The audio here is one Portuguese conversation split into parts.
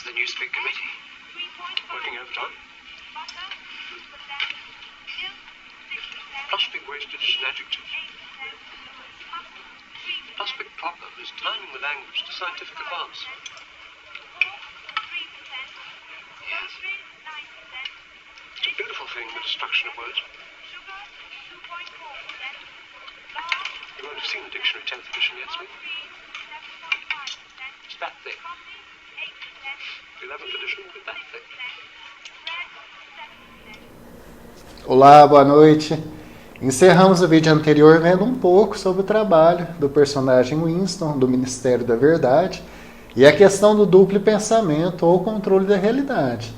to the Newspeak Committee. Working overtime? Prospect wastage is an adjective. Prospect problem is timing the language to scientific advance. Yes. It's a beautiful thing, the destruction of words. You won't have seen the dictionary 10th edition yet, Smith. It's that thick. 11th edition will be that thick. Olá, boa noite. Encerramos o vídeo anterior vendo um pouco sobre o trabalho do personagem Winston, do Ministério da Verdade, e a questão do duplo pensamento ou controle da realidade,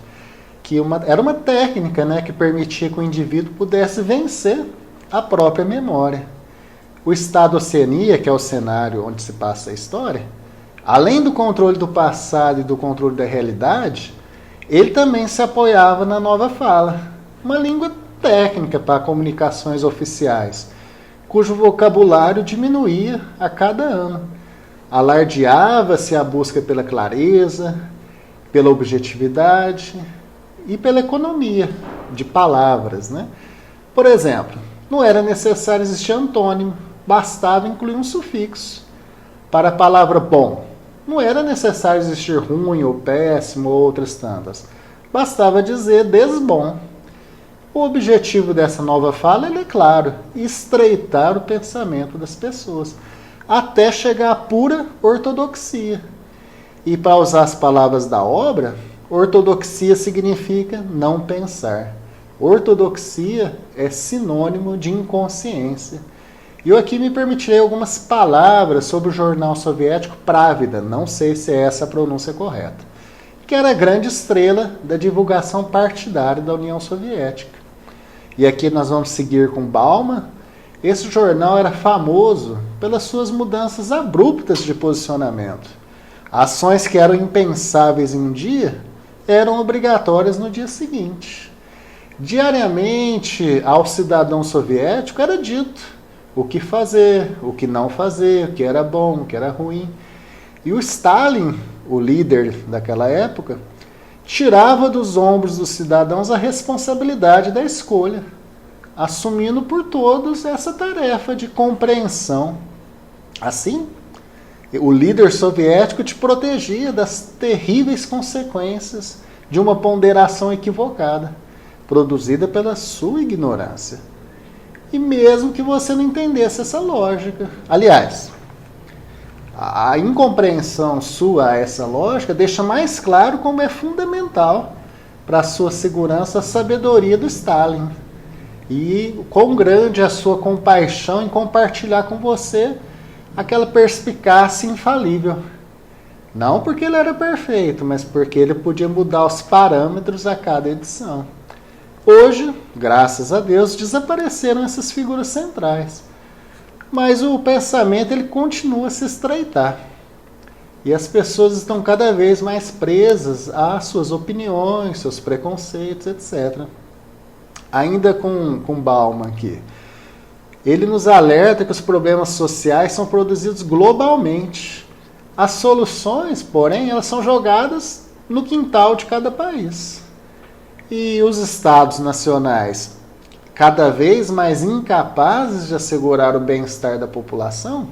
que era uma técnica, né, que permitia que o indivíduo pudesse vencer a própria memória. O estado Oceania, que é o cenário onde se passa a história, além do controle do passado e do controle da realidade, ele também se apoiava na nova fala, uma língua técnica para comunicações oficiais, cujo vocabulário diminuía a cada ano. Alardeava-se a busca pela clareza, pela objetividade e pela economia de palavras, né? Por exemplo, não era necessário existir antônimo, bastava incluir um sufixo. Para a palavra bom, não era necessário existir ruim ou péssimo ou outras tantas. Bastava dizer desbom. O objetivo dessa nova fala, ele é claro, estreitar o pensamento das pessoas, até chegar à pura ortodoxia. E para usar as palavras da obra, ortodoxia significa não pensar. Ortodoxia é sinônimo de inconsciência. E eu aqui me permitirei algumas palavras sobre o jornal soviético Pravda, não sei se é essa a pronúncia correta, que era a grande estrela da divulgação partidária da União Soviética. E aqui nós vamos seguir com Bauman. Esse jornal era famoso pelas suas mudanças abruptas de posicionamento. Ações que eram impensáveis em um dia eram obrigatórias no dia seguinte. Diariamente, ao cidadão soviético era dito o que fazer, o que não fazer, o que era bom, o que era ruim. E o Stalin, o líder daquela época, tirava dos ombros dos cidadãos a responsabilidade da escolha, assumindo por todos essa tarefa de compreensão. Assim, o líder soviético te protegia das terríveis consequências de uma ponderação equivocada, produzida pela sua ignorância. E mesmo que você não entendesse essa lógica. Aliás, a incompreensão sua a essa lógica deixa mais claro como é fundamental para a sua segurança a sabedoria do Stalin. E quão grande é a sua compaixão em compartilhar com você aquela perspicácia infalível. Não porque ele era perfeito, mas porque ele podia mudar os parâmetros a cada edição. Hoje, graças a Deus, desapareceram essas figuras centrais. Mas o pensamento ele continua a se estreitar. E as pessoas estão cada vez mais presas às suas opiniões, seus preconceitos, etc. Ainda com Bauman aqui. Ele nos alerta que os problemas sociais são produzidos globalmente. As soluções, porém, elas são jogadas no quintal de cada país. E os estados nacionais, cada vez mais incapazes de assegurar o bem-estar da população,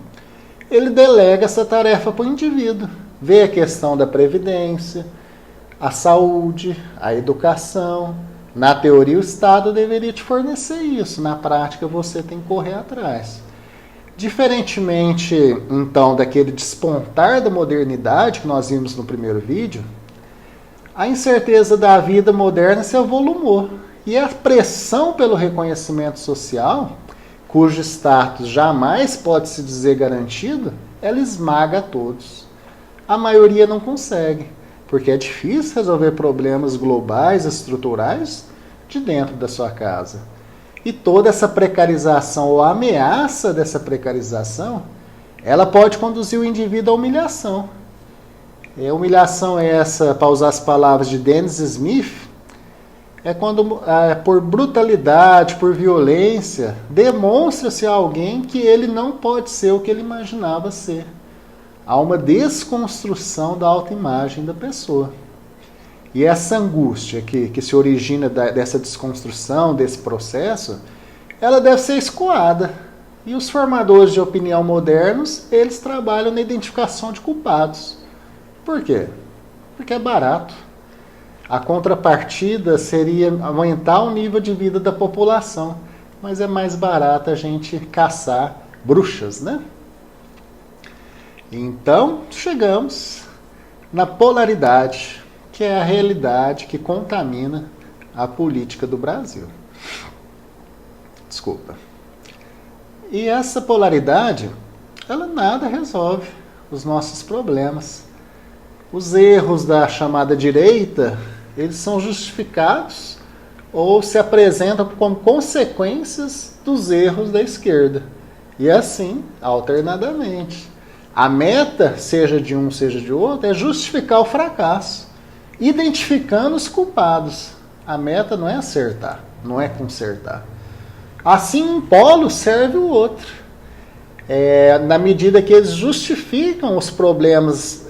ele delega essa tarefa para o indivíduo. Vê a questão da previdência, a saúde, a educação. Na teoria, o Estado deveria te fornecer isso. Na prática, você tem que correr atrás. Diferentemente, então, daquele despontar da modernidade que nós vimos no primeiro vídeo, a incerteza da vida moderna se avolumou. E a pressão pelo reconhecimento social, cujo status jamais pode se dizer garantido, ela esmaga a todos. A maioria não consegue, porque é difícil resolver problemas globais, estruturais, de dentro da sua casa. E toda essa precarização, ou a ameaça dessa precarização, ela pode conduzir o indivíduo à humilhação. Humilhação essa, para usar as palavras de Dennis Smith, é quando, por brutalidade, por violência, demonstra-se a alguém que ele não pode ser o que ele imaginava ser. Há uma desconstrução da autoimagem da pessoa. E essa angústia que se origina dessa desconstrução, desse processo, ela deve ser escoada. E os formadores de opinião modernos, eles trabalham na identificação de culpados. Por quê? Porque é barato. A contrapartida seria aumentar o nível de vida da população, mas é mais barato a gente caçar bruxas, né? Então, chegamos na polaridade, que é a realidade que contamina a política do Brasil. Desculpa. E essa polaridade, ela nada resolve os nossos problemas. Os erros da chamada direita, eles são justificados ou se apresentam como consequências dos erros da esquerda. E assim, alternadamente. A meta, seja de um, seja de outro, é justificar o fracasso, identificando os culpados. A meta não é acertar, não é consertar. Assim, um polo serve o outro. Na medida que eles justificam os problemas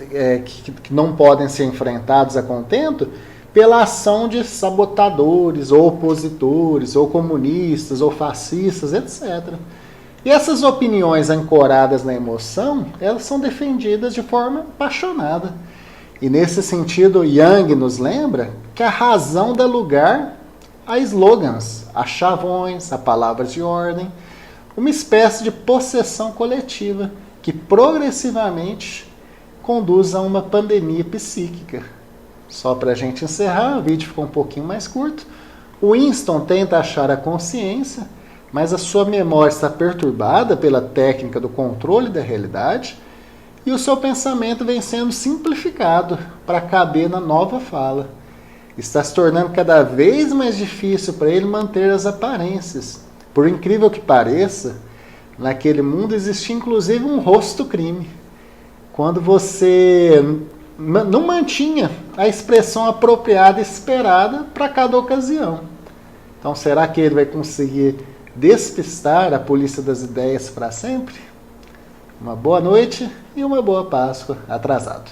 que não podem ser enfrentados a contento, pela ação de sabotadores, ou opositores, ou comunistas, ou fascistas, etc. E essas opiniões ancoradas na emoção, elas são defendidas de forma apaixonada. E nesse sentido, Jung nos lembra que a razão dá lugar a slogans, a chavões, a palavras de ordem, uma espécie de possessão coletiva que progressivamente conduz a uma pandemia psíquica. Só para a gente encerrar, o vídeo ficou um pouquinho mais curto. Winston tenta achar a consciência, mas a sua memória está perturbada pela técnica do controle da realidade e o seu pensamento vem sendo simplificado para caber na nova fala. Está se tornando cada vez mais difícil para ele manter as aparências. Por incrível que pareça, naquele mundo existia inclusive um rosto-crime. Quando você não mantinha a expressão apropriada e esperada para cada ocasião. Então, será que ele vai conseguir despistar a polícia das ideias para sempre? Uma boa noite e uma boa Páscoa atrasado.